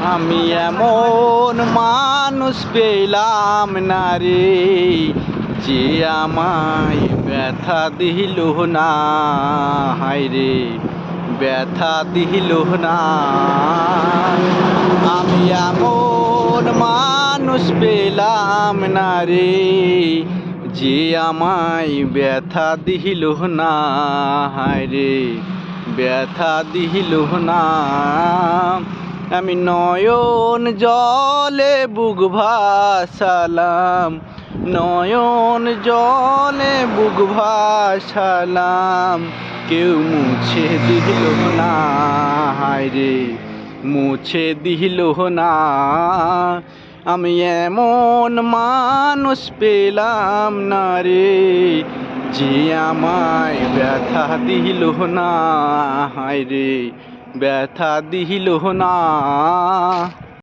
আমি এমন মানুষ পেলাম না রে, যে আমায় ব্যথা দিল না। হায় রে, ব্যথা দিল না। আমি এমন মানুষ পেলাম না রে, যে আমায় ব্যথা দিল না। হায় রে, ব্যথা দিল না। আমি নয়ন জলে বুক ভাসালাম, নয়ন জলে বুক ভাসালাম, কেউ মুছে দিল না। হায় রে, মুছে দিল না। আমি এমন মানুষ পেলাম না রে, যে আমায় ব্যথা দিল না। হায় রে, ব্যথা দিল না।